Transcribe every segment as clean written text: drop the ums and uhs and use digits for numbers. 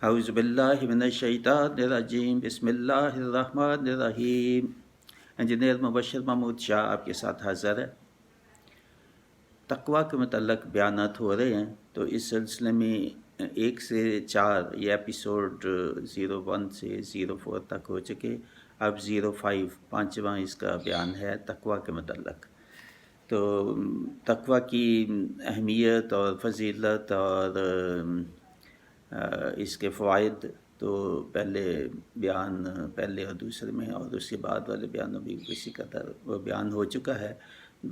اعوذ باللہ من الشیطان الرجیم، بسم اللہ الرحمن الرحیم۔ انجینئر مبشر محمود شاہ آپ کے ساتھ حاضر ہے۔ تقویٰ کے متعلق بیانات ہو رہے ہیں، تو اس سلسلے میں 1 سے 4 یہ ایپیسوڈ 01 سے 04 تک ہو چکے۔ اب 05 5واں اس کا بیان ہے تقویٰ کے متعلق۔ تو تقویٰ کی اہمیت اور فضیلت اور اس کے فوائد تو پہلے اور دوسرے میں اور اس کے بعد والے بیانوں بھی کسی قدر وہ بیان ہو چکا ہے۔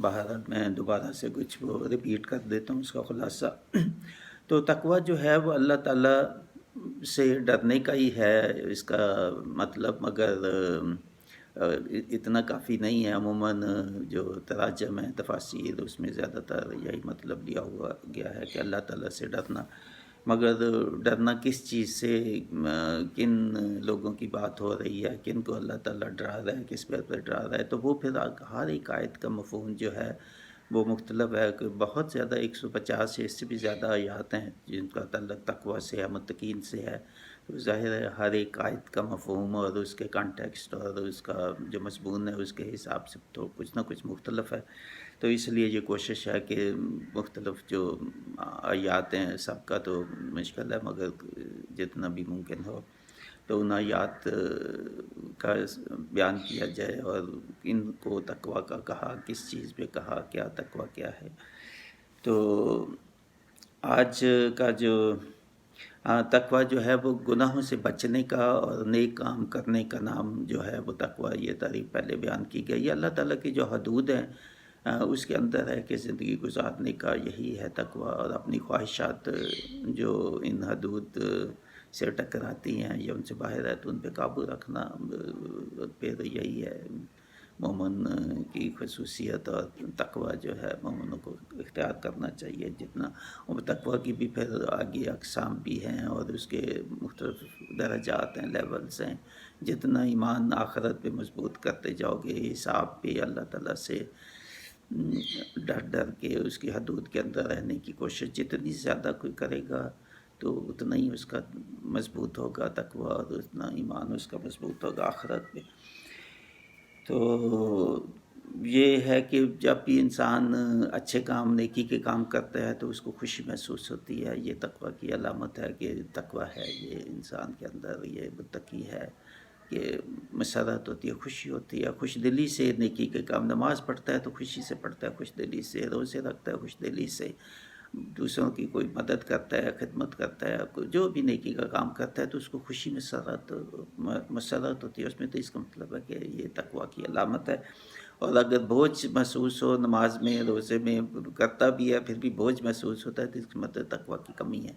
بہرحال میں دوبارہ سے کچھ وہ ریپیٹ کر دیتا ہوں اس کا خلاصہ۔ تو تقویٰ جو ہے وہ اللہ تعالیٰ سے ڈرنے کا ہی ہے اس کا مطلب، مگر اتنا کافی نہیں ہے۔ عموماً جو تراجم ہے تفاسیر اس میں زیادہ تر یہی مطلب لیا ہوا گیا ہے کہ اللہ تعالیٰ سے ڈرنا، مگر ڈرنا کس چیز سے، کن لوگوں کی بات ہو رہی ہے، کن کو اللہ تعالیٰ ڈرا رہا ہے، کس پہ ڈرا رہا ہے، تو وہ پھر ہر ایک آیت کا مفہوم جو ہے وہ مختلف ہے کہ بہت زیادہ 150 سے اس سے بھی زیادہ آیات ہیں جن کا تعلق تقویٰ سے ہے، متقین سے ہے۔ تو ظاہر ہے ہر ایک آیت کا مفہوم اور اس کے کانٹیکسٹ اور اس کا جو مضمون ہے اس کے حساب سے تو کچھ نہ کچھ مختلف ہے۔ تو اس لیے یہ کوشش ہے کہ مختلف جو آیات ہیں سب کا تو مشکل ہے، مگر جتنا بھی ممکن ہو تو ان آیات کا بیان کیا جائے اور ان کو تقویٰ کا کہا، کس چیز پہ کہا، کیا تقویٰ کیا ہے۔ تو آج کا جو تقویٰ جو ہے وہ گناہوں سے بچنے کا اور نیک کام کرنے کا نام جو ہے وہ تقویٰ، یہ تعریف پہلے بیان کی گئی۔ اللہ تعالیٰ کی جو حدود ہیں اس کے اندر ہے کہ زندگی گزارنے کا یہی ہے تقویٰ، اور اپنی خواہشات جو ان حدود سے ٹکراتی ہیں یا ان سے باہر ہے تو ان پہ قابو رکھنا پھر یہی ہے مومن کی خصوصیت، اور تقویٰ جو ہے مومنوں کو اختیار کرنا چاہیے جتنا۔ اور تقویٰ کی بھی پھر آگے اقسام بھی ہیں اور اس کے مختلف درجات ہیں، لیولز ہیں۔ جتنا ایمان آخرت پہ مضبوط کرتے جاؤ گے، حساب پہ اللہ تعالیٰ سے ڈر کے اس کی حدود کے اندر رہنے کی کوشش جتنی زیادہ کوئی کرے گا تو اتنا ہی اس کا مضبوط ہوگا تقویٰ، اور اتنا ایمان اس کا مضبوط ہوگا آخرت میں۔ تو یہ ہے کہ جب بھی انسان اچھے کام، نیکی کے کام کرتا ہے تو اس کو خوشی محسوس ہوتی ہے۔ یہ تقویٰ کی علامت ہے کہ تقویٰ ہے، یہ انسان کے اندر یہ متقی ہے کہ مسرت ہوتی ہے، خوشی ہوتی ہے، خوش دلی سے نیکی کے کام۔ نماز پڑھتا ہے تو خوشی سے پڑھتا ہے، خوش دلی سے روزے رکھتا ہے، خوش دلی سے دوسروں کی کوئی مدد کرتا ہے، خدمت کرتا ہے، جو بھی نیکی کا کام کرتا ہے تو اس کو خوشی مسرت ہوتی ہے اس میں۔ تو اس کا مطلب ہے کہ یہ تقویٰ کی علامت ہے۔ اور اگر بوجھ محسوس ہو نماز میں، روزے میں کرتا بھی ہے پھر بھی بوجھ محسوس ہوتا ہے تو اس کا مطلب تقویٰ کی کمی ہے۔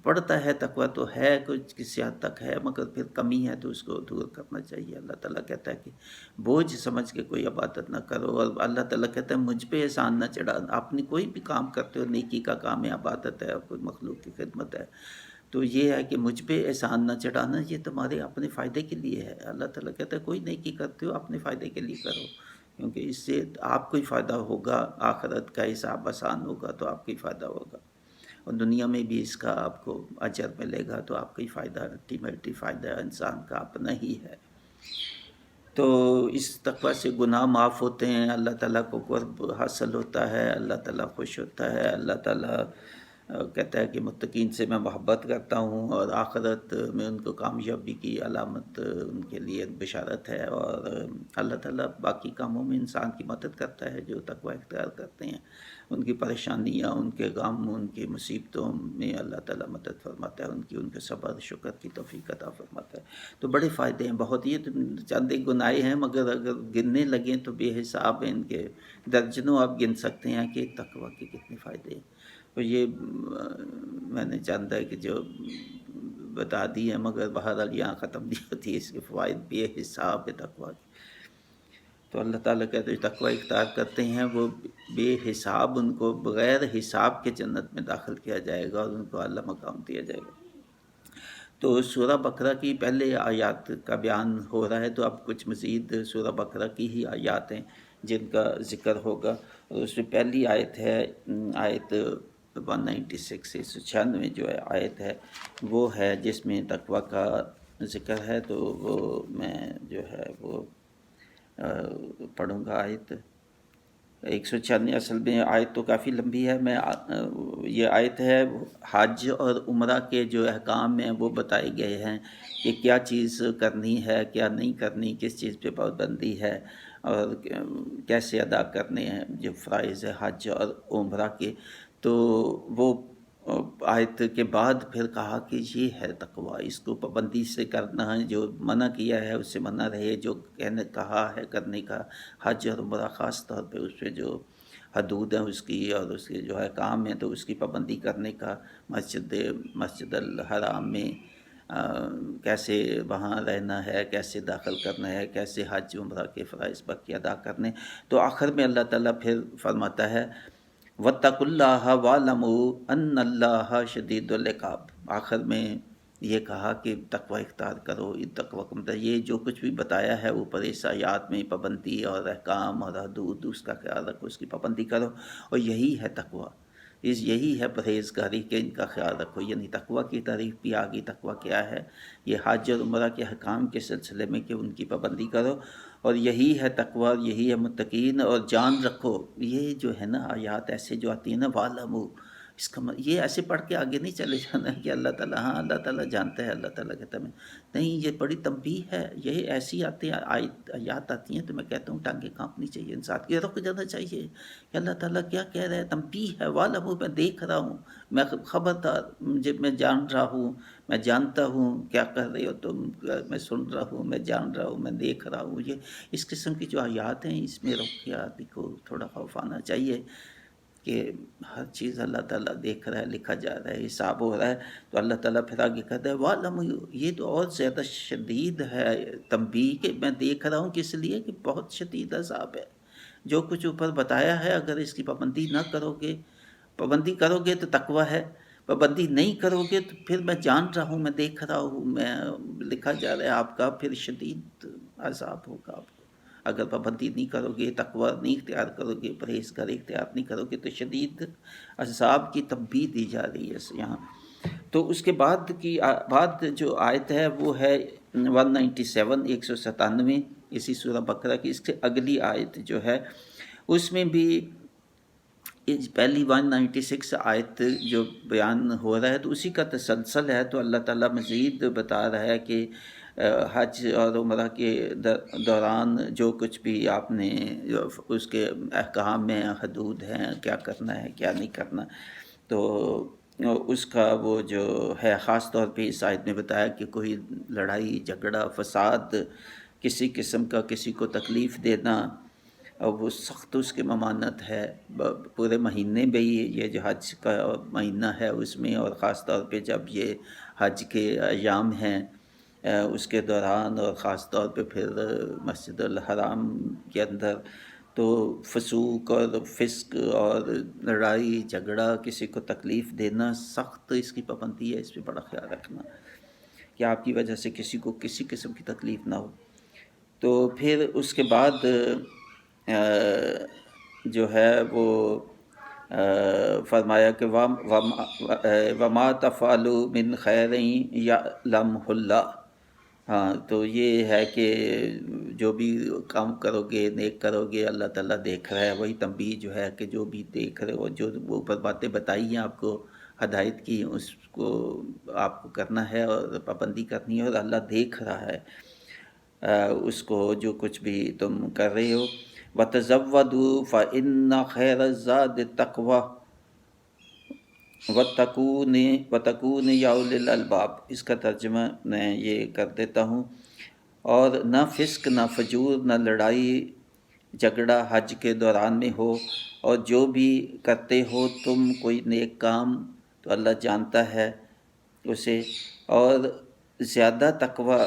پڑھتا ہے تقویٰ تو ہے، کچھ کسی حد تک ہے، مگر پھر کمی ہے تو اس کو دور کرنا چاہیے۔ اللہ تعالیٰ کہتا ہے کہ بوجھ سمجھ کے کوئی عبادت نہ کرو، اور اللہ تعالیٰ کہتا ہے مجھ پہ احسان نہ چڑھا۔ اپنی کوئی بھی کام کرتے ہو، نیکی کا کام ہے، عبادت ہے، کوئی مخلوق کی خدمت ہے، تو یہ ہے کہ مجھ پہ احسان نہ چڑھانا، یہ تمہارے اپنے فائدے کے لیے ہے۔ اللہ تعالیٰ کہتا ہے کوئی نیکی کرتے ہو اپنے فائدے کے لیے کرو، کیونکہ اس سے آپ کو ہی فائدہ ہوگا، آخرت کا حساب آسان ہوگا تو آپ کو ہی فائدہ ہوگا، اور دنیا میں بھی اس کا آپ کو اجر ملے گا، تو آپ کا ہی فائدہ، الٹیمیٹلی فائدہ انسان کا اپنا ہی ہے۔ تو اس تقویٰ سے گناہ معاف ہوتے ہیں، اللہ تعالیٰ کو قرب حاصل ہوتا ہے، اللہ تعالیٰ خوش ہوتا ہے۔ اللہ تعالیٰ کہتا ہے کہ متقین سے میں محبت کرتا ہوں، اور آخرت میں ان کو کامیابی کی علامت ان کے لیے بشارت ہے۔ اور اللہ تعالیٰ باقی کاموں میں انسان کی مدد کرتا ہے جو تقویٰ اختیار کرتے ہیں، ان کی پریشانیاں، ان کے غم، ان کی مصیبتوں میں اللہ تعالیٰ مدد فرماتا ہے، ان کے صبر شکر کی توفیق عطا فرماتا ہے۔ تو بڑے فائدے ہیں بہت، یہ تو چند ایک گناہ ہیں مگر اگر گننے لگیں تو بے حساب ہیں، ان کے درجنوں آپ گن سکتے ہیں کہ تقویٰ کے کتنے فائدے ہیں۔ تو یہ میں نے چاہتا ہے کہ جو بتا دی ہے، مگر بہرحال یہاں ختم نہیں ہوتی، اس کے فوائد بے حساب ہے تقویٰ کے۔ تو اللہ تعالیٰ کہتے ہیں تقویٰ اختیار کرتے ہیں وہ بے حساب، ان کو بغیر حساب کے جنت میں داخل کیا جائے گا اور ان کو اعلیٰ مقام دیا جائے گا۔ تو سورہ بقرہ کی پہلے آیات کا بیان ہو رہا ہے، تو اب کچھ مزید سورہ بقرہ کی ہی آیات ہیں جن کا ذکر ہوگا۔ اور اس میں پہلی آیت ہے آیت 196 196 جو ہے آیت ہے وہ ہے جس میں تقوی کا ذکر ہے، تو وہ میں جو ہے وہ پڑھوں گا آیت 196۔ اصل میں آیت تو کافی لمبی ہے، میں یہ آیت ہے حج اور عمرہ کے جو احکام ہیں وہ بتائے گئے ہیں کہ کیا چیز کرنی ہے کیا نہیں کرنی، کس چیز پہ پابندی ہے اور کیسے ادا کرنے ہیں جو فرائض ہے حج اور عمرہ کے۔ تو وہ آیت کے بعد پھر کہا کہ یہ ہے تقوی، اس کو پابندی سے کرنا ہے، جو منع کیا ہے اس سے منع رہے، جو کہا ہے کرنے کا حج اور عمرہ خاص طور پہ اس پہ جو حدود ہیں اس کی اور اس کے جو ہے کام ہیں تو اس کی پابندی کرنے کا، مسجد الحرام میں کیسے وہاں رہنا ہے، کیسے داخل کرنا ہے، کیسے حج عمرہ کے فرائض باقی ادا کرنے۔ تو آخر میں اللہ تعالیٰ پھر فرماتا ہے وَاتَّقُوا اللَّهَ وَاعْلَمُوا أَنَّ اللَّهَ شَدِيدُ الْعِقَابِ۔ آخر میں یہ کہا کہ تقوی اختیار کرو، تقوی کا مطلب یہ جو کچھ بھی بتایا ہے اوپر اس آیات میں پابندی اور احکام اور حدود، اس کا خیال رکھو، اس کی پابندی کرو، اور یہی ہے تقوی، یہی ہے پرہیزگاری کہ ان کا خیال رکھو۔ یعنی تقوی کی تعریف بھی آگی، تقوی کیا ہے، یہ حج اور عمرہ کے احکام کے سلسلے میں کہ ان کی پابندی کرو، اور یہی ہے تقوی، یہی ہے متقین، اور جان رکھو۔ یہ جو ہے نا آیات ایسے جو آتی ہیں نا وَعْلَمُوا، اس کا یہ ایسے پڑھ کے آگے نہیں چلے جانا کہ اللہ تعالیٰ، ہاں اللہ تعالیٰ جانتا ہے، اللہ تعالیٰ کہتا ہے نہیں، یہ بڑی تنبیہ ہے۔ یہ ایسی آیات آتی ہیں تو میں کہتا ہوں ٹانگیں کانپنی چاہیے، انسان کے رک جانا چاہیے کہ اللہ تعالیٰ کیا کہہ رہا ہے، تنبیہ ہے، وَعْلَمُوا، میں دیکھ رہا ہوں، میں خبردار، میں جان رہا ہوں، میں جانتا ہوں کیا کر رہے ہو تم، میں سن رہا ہوں، میں جان رہا ہوں، میں دیکھ رہا ہوں۔ یہ اس قسم کی جو آیات ہیں اس میں رک کے آدمی کو تھوڑا خوف آنا چاہیے کہ ہر چیز اللہ تعالیٰ دیکھ رہا ہے، لکھا جا رہا ہے، حساب ہو رہا ہے۔ تو اللہ تعالیٰ پھر آگے کہتا ہے وَعْلَمُوا، یہ تو اور زیادہ شدید ہے تنبیہ کہ میں دیکھ رہا ہوں، کس لیے کہ بہت شدید عذاب ہے۔ جو کچھ اوپر بتایا ہے اگر اس کی پابندی نہ کرو گے، پابندی کرو گے تو تقوی ہے، پابندی نہیں کرو گے تو پھر میں جان رہا ہوں، میں دیکھ رہا ہوں، میں لکھا جا رہا ہے آپ کا، پھر شدید عذاب ہوگا آپ کو۔ اگر پابندی نہیں کرو گے، تقوی نہیں اختیار کرو گے، پرہیزگاری اختیار نہیں کرو گے تو شدید عذاب کی تنبیہ دی جا رہی ہے یہاں۔ تو اس کے بعد جو آیت ہے وہ ہے 197 197 اسی سورہ بقرہ کی۔ اس سے اگلی آیت جو ہے اس میں بھی پہلی 196 آیت جو بیان ہو رہا ہے تو اسی کا تسلسل ہے۔ تو اللہ تعالیٰ مزید بتا رہا ہے کہ حج اور عمرہ کے دوران جو کچھ بھی آپ نے اس کے احکام میں حدود ہیں، کیا کرنا ہے کیا نہیں کرنا، تو اس کا وہ جو ہے خاص طور پہ اس آیت میں بتایا کہ کوئی لڑائی جھگڑا فساد، کسی قسم کا کسی کو تکلیف دینا، اور وہ سخت اس کی ممانت ہے پورے مہینے میں ہی، یہ جو حج کا مہینہ ہے اس میں، اور خاص طور پہ جب یہ حج کے ایام ہیں اس کے دوران، اور خاص طور پہ پھر مسجد الحرام کے اندر تو فسوق اور فسق اور لڑائی جھگڑا، کسی کو تکلیف دینا، سخت اس کی پابندی ہے، اس پہ بڑا خیال رکھنا کہ آپ کی وجہ سے کسی کو کسی قسم کی تکلیف نہ ہو۔ تو پھر اس کے بعد جو ہے وہ فرمایا کہ وَمَا تَفْعَلُوا مِنْ خَيْرٍ يَعْلَمْهُ اللَّهُ۔ ہاں، تو یہ ہے کہ جو بھی کام کرو گے، نیک کرو گے، اللہ تعالیٰ دیکھ رہا ہے۔ وہی تنبیہ جو ہے کہ جو بھی دیکھ رہے ہو، جو اوپر باتیں بتائی ہیں آپ کو، ہدایت کی، اس کو آپ کو کرنا ہے اور پابندی کرنی ہے، اور اللہ دیکھ رہا ہے اس کو جو کچھ بھی تم کر رہے ہو۔ وَتَزَوَّدُوا فَإِنَّ خَيْرَ الزَّادِ التَّقْوَىٰ وَاتَّقُونِ يَا أُولِي الْأَلْبَابِ۔ اس کا ترجمہ میں یہ کر دیتا ہوں، اور نہ فسق، نہ فجور، نہ لڑائی جھگڑا حج کے دوران میں ہو، اور جو بھی کرتے ہو تم کوئی نیک کام تو اللہ جانتا ہے اسے، اور زیادہ تقوی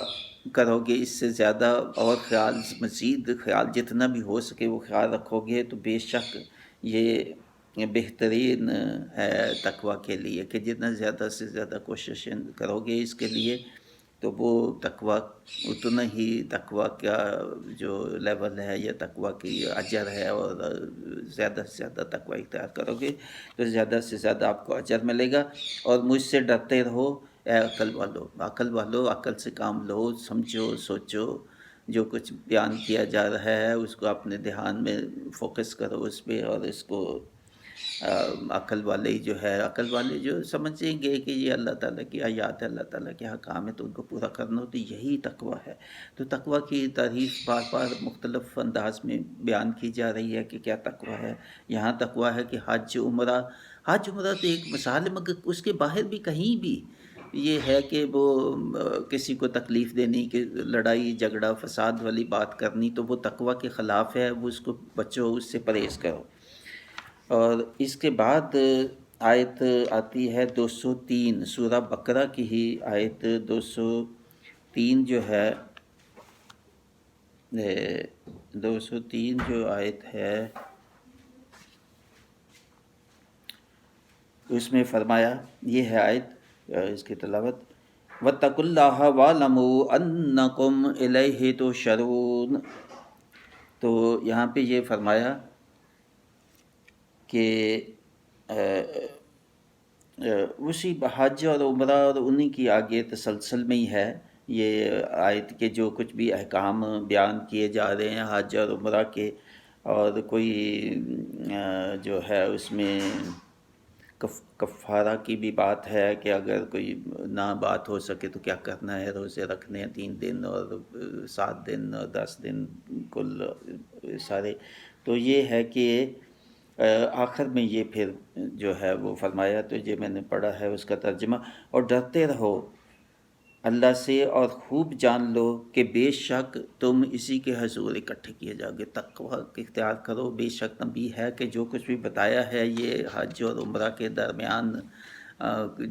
کرو گے، اس سے زیادہ اور خیال، مزید خیال جتنا بھی ہو سکے وہ خیال رکھو گے تو بے شک یہ بہترین ہے تقوی کے لیے، کہ جتنا زیادہ سے زیادہ کوشش کرو گے اس کے لیے تو وہ تقوی اتنا ہی تقوی کا جو لیول ہے یا تقوی کی اجر ہے، اور زیادہ سے زیادہ تقوی اختیار کرو گے تو زیادہ سے زیادہ آپ کو اجر ملے گا۔ اور مجھ سے ڈرتے رہو اے عقل والو، عقل سے کام لو، سمجھو، سوچو، جو کچھ بیان کیا جا رہا ہے اس کو اپنے دھیان میں فوکس کرو اس پہ، اور اس کو عقل والے جو ہے، عقل والے جو سمجھیں گے کہ یہ اللہ تعالیٰ کی آیات ہے، اللہ تعالیٰ کے حکام ہے، تو ان کو پورا کرنا ہو، تو یہی تقوی ہے۔ تو تقوی کی تعریف بار بار مختلف انداز میں بیان کی جا رہی ہے کہ کیا تقوی ہے۔ یہاں تقوی ہے کہ حج عمرہ تو ایک مثال ہے، مگر اس کے باہر بھی کہیں بھی یہ ہے کہ وہ کسی کو تکلیف دینی، کہ لڑائی جھگڑا فساد والی بات کرنی، تو وہ تقوی کے خلاف ہے، وہ اس کو بچو، اس سے پرہیز کرو۔ اور اس کے بعد آیت آتی ہے 203، سورہ بقرہ کی ہی آیت 203 جو ہے، 203 جو آیت ہے اس میں فرمایا، یہ ہے آیت، اس کی تلاوت، وَاتَّقُوا اللَّهَ وَاعْلَمُوا أَنَّكُمْ إِلَيْهِ تُحْشَرُونَ۔ تو یہاں پہ یہ فرمایا کہ اسی حج اور عمرہ اور انہی کی آگے تسلسل میں ہی ہے یہ آیت کے جو کچھ بھی احکام بیان کیے جا رہے ہیں حج اور عمرہ کے، اور کوئی جو ہے اس میں کفارہ کی بھی بات ہے کہ اگر کوئی نہ بات ہو سکے تو کیا کرنا ہے، روزے رکھنے ہیں 3 دن اور 7 دن اور 10 دن کل سارے۔ تو یہ ہے کہ آخر میں یہ پھر جو ہے وہ فرمایا، تو یہ میں نے پڑھا ہے اس کا ترجمہ، اور ڈرتے رہو اللہ سے اور خوب جان لو کہ بے شک تم اسی کے حضور اکٹھے کیے جاؤ گے۔ تقوی اختیار کرو، بے شک نبی ہے کہ جو کچھ بھی بتایا ہے یہ حج اور عمرہ کے درمیان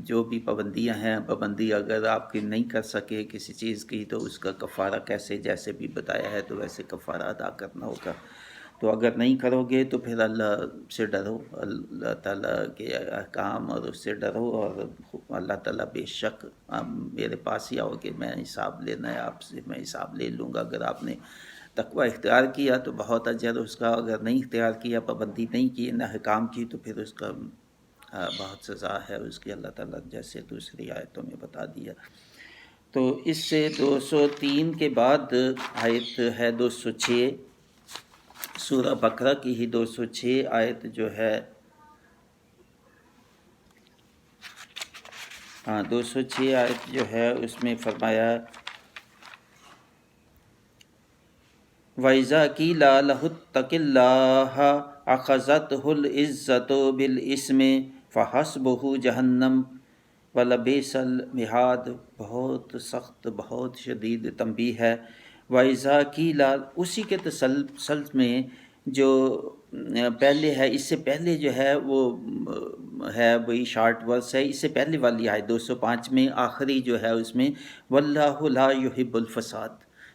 جو بھی پابندیاں ہیں، پابندی اگر آپ کی نہیں کر سکے کسی چیز کی تو اس کا کفارہ کیسے، جیسے بھی بتایا ہے تو ویسے کفارہ ادا کرنا ہوگا۔ تو اگر نہیں کرو گے تو پھر اللہ سے ڈرو، اللہ تعالیٰ کے احکام اور اس سے ڈرو، اور اللہ تعالیٰ بے شک میرے پاس ہی آؤ گے، میں حساب لینا ہے آپ سے، میں حساب لے لوں گا۔ اگر آپ نے تقوی اختیار کیا تو بہت اجر اس کا، اگر نہیں اختیار کیا، پابندی نہیں کی، نہ احکام کی، تو پھر اس کا بہت سزا ہے اس کی، اللہ تعالیٰ جیسے دوسری آیتوں میں بتا دیا۔ تو اس سے 203 کے بعد آیت ہے 206، سورہ بقرہ کی ہی 206 آیت جو ہے، 206 آیت جو ہے اس میں فرمایا، وَإِذَا قِيلَ لَهُ اتَّقِ اللَّهَ أَخَذَتْهُ الْعِزَّةُ بِالْإِثْمِ فَحَسْبُهُ جَهَنَّمُ وَلَبِئْسَ الْمِہَادُ۔ بہت سخت، بہت شدید تنبیہ ہے۔ وَإِذَا قِيلَ، اسی کے تسلسل میں جو پہلے ہے، اس سے پہلے جو ہے وہ ہے وہی شارٹ ورس ہے، اس سے پہلے والی آیت 205 میں آخری جو ہے اس میں وَاللَّهُ لَا يُحِبُّ الْفَسَادَ۔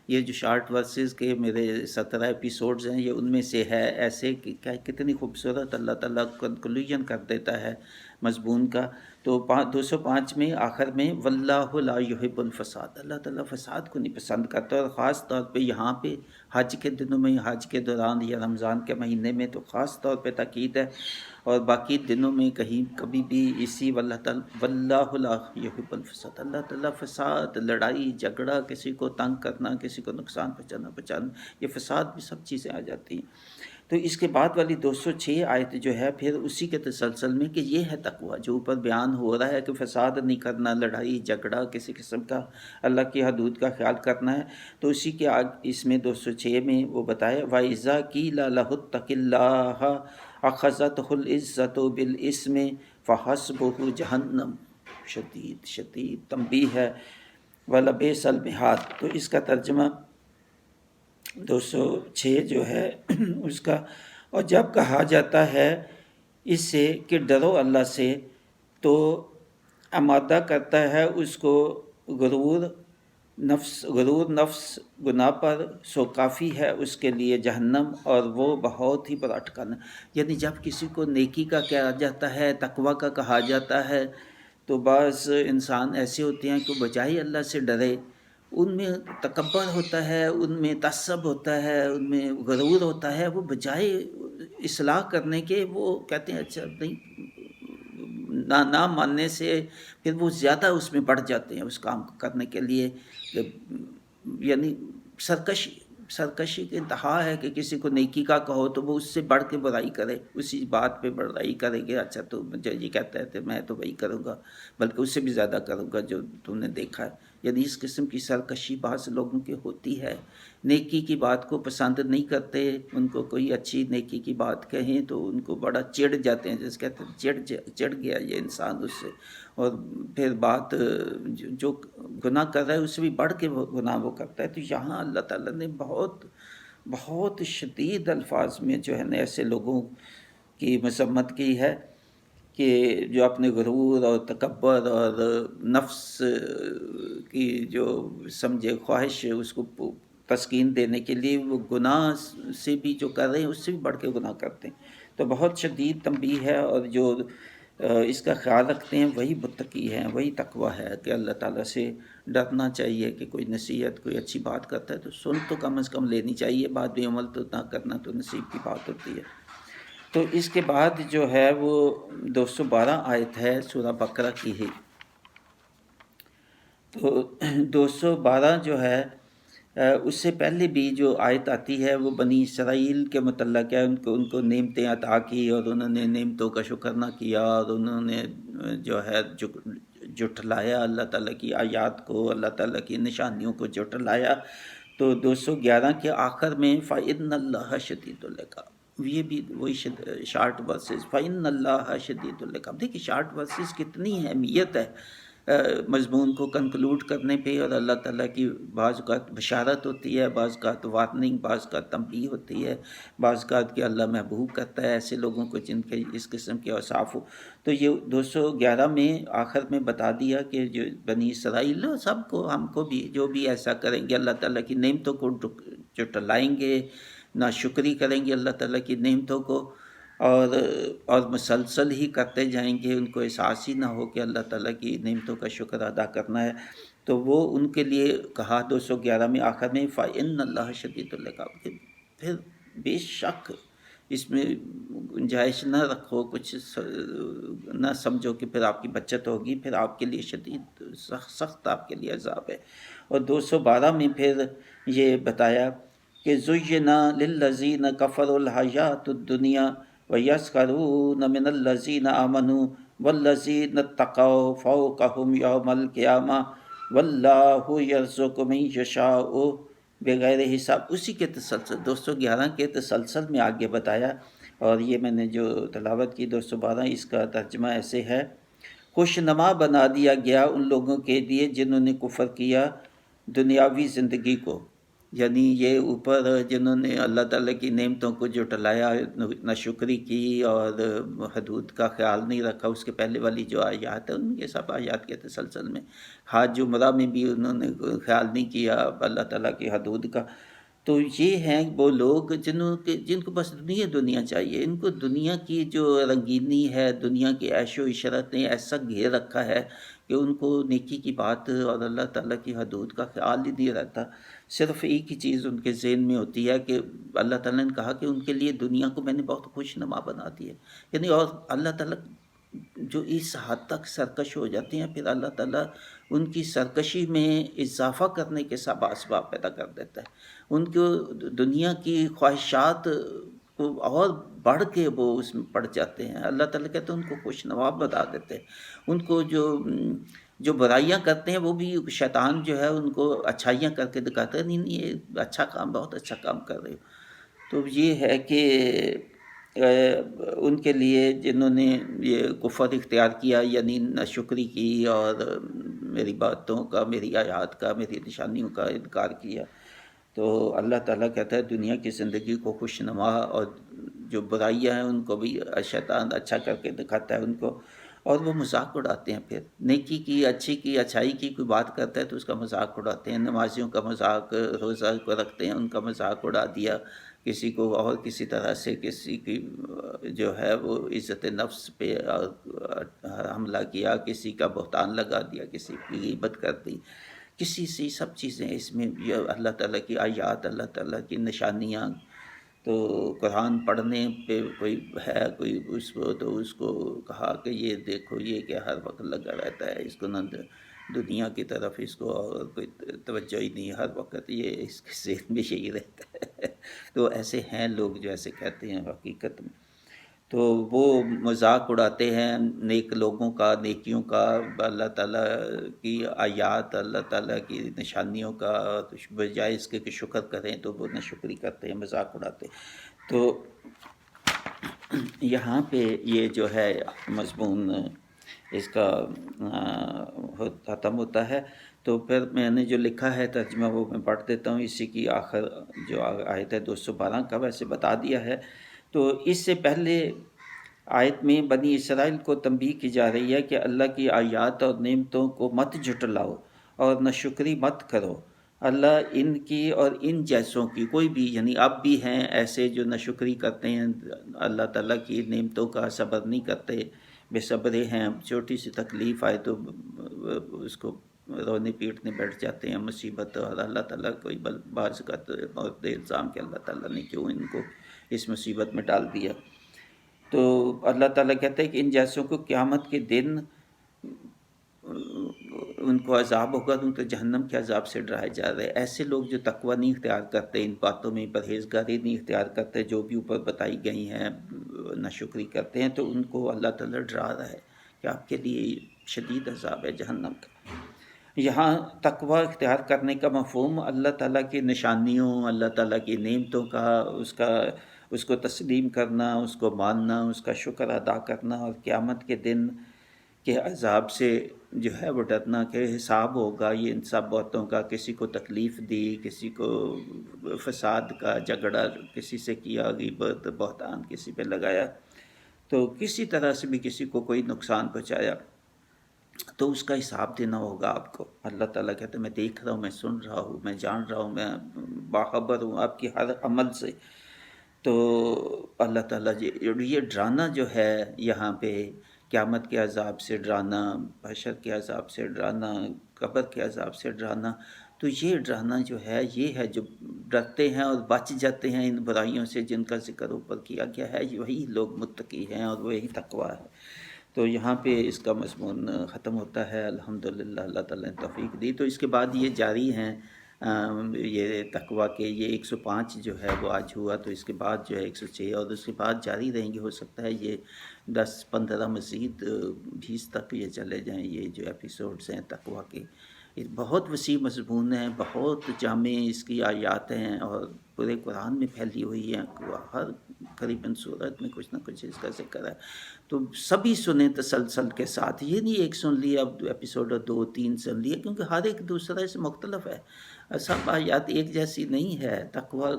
یہ جو شارٹ ورسز کے میرے 17 ایپیسوڈز ہیں، یہ ان میں سے ہے، ایسے کہ کتنی خوبصورت اللہ تعالیٰ کنکلوژن کر دیتا ہے مضمون کا۔ تو 205 میں آخر میں وَاللَّهُ لَا يُحِبُّ الْفَسَادَ، اللہ تعالیٰ فساد کو نہیں پسند کرتا، اور خاص طور پہ یہاں پہ حج کے دنوں میں، حج کے دوران یا رمضان کے مہینے میں تو خاص طور پہ تاکید ہے، اور باقی دنوں میں کبھی بھی اسی وَاللَّهُ لَا يُحِبُّ الْفَسَادَ، اللہ تعالیٰ فساد، لڑائی جھگڑا، کسی کو تنگ کرنا، کسی کو نقصان پہنچانا، یہ فساد بھی سب چیزیں آ جاتی ہیں۔ تو اس کے بعد والی 206 آیت جو ہے پھر اسی کے تسلسل میں کہ یہ ہے تقوی، جو اوپر بیان ہو رہا ہے کہ فساد نہیں کرنا، لڑائی جھگڑا کسی قسم کا، اللہ کی حدود کا خیال کرنا ہے۔ تو اسی کے اس میں 206 میں وہ بتایا، وَإِذَا قِيلَ لَهُ اتَّقِ اللَّهَ أَخَذَتْهُ الْعِزَّةُ بِالْإِثْمِ فَحَسْبُهُ جَهَنَّمُ۔ شدید تنبیہ ہے، وَلَبِئْسَ الْمِہَادُ۔ تو اس کا ترجمہ 206 جو ہے اس کا، اور جب کہا جاتا ہے اس سے کہ ڈرو اللہ سے، تو آمادہ کرتا ہے اس کو غرور نفس گناہ پر، سو کافی ہے اس کے لیے جہنم، اور وہ بہت ہی بڑا ٹھکانہ۔ یعنی جب کسی کو نیکی کا کہا جاتا ہے، تقوی کا کہا جاتا ہے، تو بعض انسان ایسے ہوتے ہیں کہ بجائے اللہ سے ڈرے ان میں تکبر ہوتا ہے، ان میں تعصب ہوتا ہے، ان میں غرور ہوتا ہے، وہ بجائے اصلاح کرنے کے وہ کہتے ہیں اچھا نہیں، نہ ماننے سے پھر وہ زیادہ اس میں بڑھ جاتے ہیں اس کام کو کرنے کے لیے، یعنی سرکشی کی انتہا ہے کہ کسی کو نیکی کا کہو تو وہ اس سے بڑھ کے برائی کرے، اسی بات پہ برائی کرے گا، اچھا تو مجھے یہ کہتا ہے تو میں تو وہی کروں گا، بلکہ اس سے بھی زیادہ کروں گا جو تم نے دیکھا ہے۔ یعنی اس قسم کی سرکشی بعض لوگوں کی ہوتی ہے، نیکی کی بات کو پسند نہیں کرتے، ان کو کوئی اچھی نیکی کی بات کہیں تو ان کو بڑا چڑ جاتے ہیں، جیسے کہتے ہیں چڑ گیا یہ انسان اس سے، اور پھر بات جو گناہ کر رہا ہے اس سے بھی بڑھ کے وہ گناہ وہ کرتا ہے۔ تو یہاں اللہ تعالیٰ نے بہت شدید الفاظ میں جو ہے نا ایسے لوگوں کی مذمت کی ہے کہ جو اپنے غرور اور تکبر اور نفس کی جو سمجھے خواہش ہے اس کو تسکین دینے کے لیے وہ گناہ سے بھی جو کر رہے ہیں اس سے بھی بڑھ کے گناہ کرتے ہیں۔ تو بہت شدید تنبیہ ہے، اور جو اس کا خیال رکھتے ہیں وہی متقی ہیں، وہی تقویٰ ہے کہ اللہ تعالیٰ سے ڈرنا چاہیے کہ کوئی نصیحت کوئی اچھی بات کرتا ہے تو سن تو کم از کم لینی چاہیے، بعد میں عمل تو نہ کرنا تو نصیب کی بات ہوتی ہے۔ تو اس کے بعد جو ہے وہ 212 آیت ہے سورہ بقرہ کی ہی۔ تو 212 جو ہے اس سے پہلے بھی جو آیت آتی ہے وہ بنی اسرائیل کے متعلق ہے، ان کو نعمتیں عطا کی اور انہوں نے نعمتوں کا شکر نہ کیا، اور انہوں نے جو ہے جھٹلایا اللہ تعالیٰ کی آیات کو، اللہ تعالیٰ کی نشانیوں کو جھٹلایا۔ تو 211 کے آخر میں فَإِنَّ اللَّهَ شَدِيدُ الْعِقَابِ، یہ بھی وہی شارٹ ورسز، فَإِنَّ اللَّهَ شَدِيدُ الْعِقَابِ۔ دیکھیے شارٹ ورسز کتنی اہمیت ہے مضمون کو کنکلوڈ کرنے پہ، اور اللہ تعالیٰ کی بعض اوقات بشارت ہوتی ہے، بعض اوقات وارننگ، بعض اوقات تنبیہ ہوتی ہے، بعض اوقات کہ اللہ محبوب کرتا ہے ایسے لوگوں کو جن کے اس قسم کے اوصاف ہو۔ تو یہ 211 میں آخر میں بتا دیا کہ جو بنی اسرائیل سب کو، ہم کو بھی، جو بھی ایسا کریں گے اللہ تعالیٰ کی نعمتوں کو جھٹلائیں گے، ناشکری کریں گے اللہ تعالیٰ کی نعمتوں کو، اور مسلسل ہی کرتے جائیں گے، ان کو احساس ہی نہ ہو کہ اللہ تعالیٰ کی نعمتوں کا شکر ادا کرنا ہے، تو وہ ان کے لیے کہا 211 میں آخر میں فَإِنَّ اللَّهَ شَدِيدُ الْعِقَابِ، پھر بے شک اس میں گنجائش نہ رکھو، کچھ نہ سمجھو کہ پھر آپ کی بچت ہوگی، پھر آپ کے لیے شدید سخت آپ کے لیے عذاب ہے۔ اور 212 میں پھر یہ بتایا کہ زُيِّنَ لِلَّذِينَ كَفَرُوا الْحَيَاةُ الدُّنْيَا وَيَسْخَرُونَ مِنَ الَّذِينَ آمَنُوا وَالَّذِينَ اتَّقَوْا فَوْقَهُمْ يَوْمَ الْقِيَامَةِ وَاللَّهُ يَرْزُقُ مَن يَشَاءُ بغیر حساب۔ اسی کے تسلسل 211 کے تسلسل میں آگے بتایا، اور یہ میں نے جو تلاوت کی 212 اس کا ترجمہ ایسے ہے: خوشنما بنا دیا گیا ان لوگوں کے لیے جنہوں نے کفر کیا دنیاوی زندگی کو، یعنی یہ اوپر جنہوں نے اللہ تعالیٰ کی نعمتوں کو جھٹلایا، ناشکری کی اور حدود کا خیال نہیں رکھا، اس کے پہلے والی جو آیات ہیں ان کے سب آیات کے تسلسل میں حج عمرہ میں بھی انہوں نے خیال نہیں کیا اللہ تعالیٰ کی حدود کا۔ تو یہ ہیں وہ لوگ جن کو بس دنیا چاہیے، ان کو دنیا کی جو رنگینی ہے، دنیا کی عیش و عشرت نے ایسا گھیر رکھا ہے کہ ان کو نیکی کی بات اور اللہ تعالیٰ کی حدود کا خیال ہی نہیں رہتا۔ صرف ایک ہی چیز ان کے ذہن میں ہوتی ہے کہ اللہ تعالیٰ نے کہا کہ ان کے لیے دنیا کو میں نے بہت خوش نما بنا دی ہے، یعنی اور اللہ تعالیٰ جو اس حد تک سرکش ہو جاتے ہیں، پھر اللہ تعالیٰ ان کی سرکشی میں اضافہ کرنے کے سب اسباب پیدا کر دیتا ہے، ان کو دنیا کی خواہشات کو اور بڑھ کے وہ اس میں پڑ جاتے ہیں۔ اللہ تعالیٰ کہتے ہیں ان کو خوش نما بنا دیتے ہیں، ان کو جو برائیاں کرتے ہیں وہ بھی شیطان جو ہے ان کو اچھائیاں کر کے دکھاتا ہے، نہیں یہ اچھا کام، بہت اچھا کام کر رہے ہو۔ تو یہ ہے کہ ان کے لیے جنہوں نے یہ کفر اختیار کیا، یعنی ناشکری کی اور میری باتوں کا، میری آیات کا، میری نشانیوں کا انکار کیا، تو اللہ تعالیٰ کہتا ہے دنیا کی زندگی کو خوش نما، اور جو برائیاں ہیں ان کو بھی شیطان اچھا کر کے دکھاتا ہے ان کو، اور وہ مذاق اڑاتے ہیں۔ پھر نیکی کی، اچھی کی، اچھائی کی کوئی بات کرتا ہے تو اس کا مذاق اڑاتے ہیں، نمازیوں کا مذاق، روزہ کو رکھتے ہیں ان کا مذاق اڑا دیا کسی کو اور کسی طرح سے کسی کی جو ہے وہ عزت نفس پہ حملہ کیا، کسی کا بہتان لگا دیا، کسی کی غیبت کر دی، کسی سے سب چیزیں اس میں یہ اللہ تعالیٰ کی آیات، اللہ تعالیٰ کی نشانیاں. تو قرآن پڑھنے پہ کوئی ہے کوئی اس کو تو اس کو کہا کہ یہ دیکھو یہ کہ ہر وقت لگا رہتا ہے، اس کو نہ دنیا کی طرف اس کو اور کوئی توجہ ہی نہیں، ہر وقت یہ اس کے ذہن میں یہی رہتا ہے. تو ایسے ہیں لوگ جو ایسے کہتے ہیں حقیقت میں. تو وہ مذاق اڑاتے ہیں نیک لوگوں کا، نیکیوں کا، اللہ تعالیٰ کی آیات، اللہ تعالیٰ کی نشانیوں کا، بجائے اس کے کہ شکر کریں تو وہ ناشکری کرتے ہیں، مذاق اڑاتے. تو یہاں پہ یہ جو ہے مضمون اس کا ختم ہوتا ہے. تو پھر میں نے جو لکھا ہے ترجمہ وہ میں پڑھ دیتا ہوں. اسی کی آخر جو آیت ہے 212 کا ویسے بتا دیا ہے. تو اس سے پہلے آیت میں بنی اسرائیل کو تنبیہ کی جا رہی ہے کہ اللہ کی آیات اور نعمتوں کو مت جھٹلاؤ اور ناشکری مت کرو. اللہ ان کی اور ان جیسوں کی، کوئی بھی یعنی اب بھی ہیں ایسے جو ناشکری کرتے ہیں، اللہ تعالیٰ کی نعمتوں کا صبر نہیں کرتے، بے صبرے ہیں. چھوٹی سی تکلیف آئے تو اس کو رونے پیٹنے بیٹھ جاتے ہیں، مصیبت، اور اللہ تعالیٰ کوئی بعض کا اور الزام کہ اللہ تعالیٰ نے کیوں ان کو اس مصیبت میں ڈال دیا. تو اللہ تعالیٰ کہتے ہیں کہ ان جیسوں کو قیامت کے دن ان کو عذاب ہوگا، ان کو جہنم کے عذاب سے ڈرائے جا رہے ہیں. ایسے لوگ جو تقوی نہیں اختیار کرتے، ان باتوں میں پرہیزگاری نہیں اختیار کرتے جو بھی اوپر بتائی گئی ہیں، ناشکری کرتے ہیں، تو ان کو اللہ تعالیٰ ڈرا رہا ہے کہ آپ کے لیے شدید عذاب ہے جہنم کا. یہاں تقوی اختیار کرنے کا مفہوم اللہ تعالیٰ کی نشانیوں، اللہ تعالیٰ کی نعمتوں کا اس کو تسلیم کرنا، اس کو ماننا، اس کا شکر ادا کرنا، اور قیامت کے دن کے عذاب سے جو ہے وہ ڈرنا کہ حساب ہوگا یہ ان سب باتوں کا. کسی کو تکلیف دی، کسی کو فساد کا جھگڑا کسی سے کیا، غیبت بہتان کسی پہ لگایا، تو کسی طرح سے بھی کسی کو کوئی نقصان پہنچایا، تو اس کا حساب دینا ہوگا آپ کو. اللہ تعالیٰ کہتے ہیں میں دیکھ رہا ہوں، میں سن رہا ہوں، میں جان رہا ہوں، میں باخبر ہوں آپ کی ہر عمل سے. تو اللہ تعالیٰ یہ ڈرانا جو ہے یہاں پہ، قیامت کے عذاب سے ڈرانا، حشر کے عذاب سے ڈرانا، قبر کے عذاب سے ڈرانا، تو یہ ڈرانا جو ہے یہ ہے جو ڈرتے ہیں اور بچ جاتے ہیں ان برائیوں سے جن کا ذکر اوپر کیا گیا ہے، وہی لوگ متقی ہیں اور وہی تقویٰ ہے. تو یہاں پہ اس کا مضمون ختم ہوتا ہے الحمدللہ. اللہ تعالیٰ نے توفیق دی. تو اس کے بعد یہ جاری ہیں یہ تقویٰ کے، یہ 105 جو ہے وہ آج ہوا، تو اس کے بعد جو ہے 106 اور اس کے بعد جاری رہیں گے. ہو سکتا ہے یہ 10-15 مزید 20 تک یہ چلے جائیں یہ جو ایپیسوڈز ہیں تقویٰ کے. یہ بہت وسیع مضمون ہیں، بہت جامع اس کی آیات ہیں اور پورے قرآن میں پھیلی ہوئی ہیں. ہر قریباً صورت میں کچھ نہ کچھ اس کا ذکر ہے. تو سبھی سنیں تسلسل کے ساتھ، یہ نہیں ایک سن لیا اب ایپیسوڈ 2-3 سن لیا، کیونکہ ہر ایک دوسرے سے مختلف ہے. سب آیات ایک جیسی نہیں ہے. تقویٰ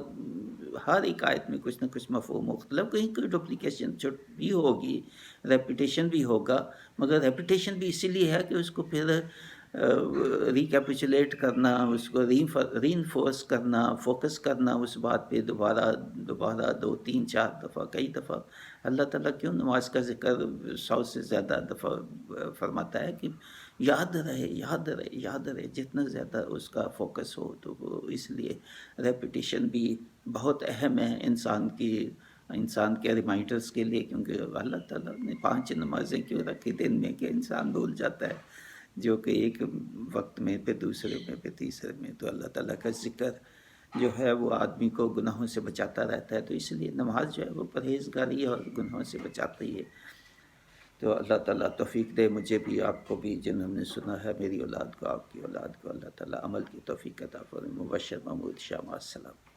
ہر ایک آیت میں کچھ نہ کچھ مفہوم مختلف، کہیں کوئی ڈپلیکیشن بھی ہوگی، ریپیٹیشن بھی ہوگا، مگر ریپیٹیشن بھی اسی لیے ہے کہ اس کو پھر ریکیپیچولیٹ کرنا، اس کو ری انفورس کرنا، فوکس کرنا اس بات پہ دوبارہ 2-3-4 دفعہ، کئی دفعہ. اللہ تعالیٰ کیوں نماز کا ذکر 100 سے زیادہ دفعہ فرماتا ہے کہ یاد رہے یاد رہے یاد رہے، جتنا زیادہ اس کا فوکس ہو. تو وہ اس لیے ریپیٹیشن بھی بہت اہم ہے انسان کے ریمائنڈرز کے لیے، کیونکہ اللہ تعالیٰ نے 5 نمازیں کیوں رکھی دن میں کہ انسان بھول جاتا ہے، جو کہ ایک وقت میں پھر دوسرے میں پھر تیسرے میں. تو اللہ تعالیٰ کا ذکر جو ہے وہ آدمی کو گناہوں سے بچاتا رہتا ہے. تو اس لیے نماز جو ہے وہ پرہیزگاری اور گناہوں سے بچاتی ہے. تو اللہ تعالیٰ توفیق دے مجھے بھی، آپ کو بھی، جنہوں نے سنا ہے، میری اولاد کو، آپ کی اولاد کو. اللہ تعالیٰ عمل کی توفیق عطا فرمائے. مبشر محمود شاہ، مع السلام.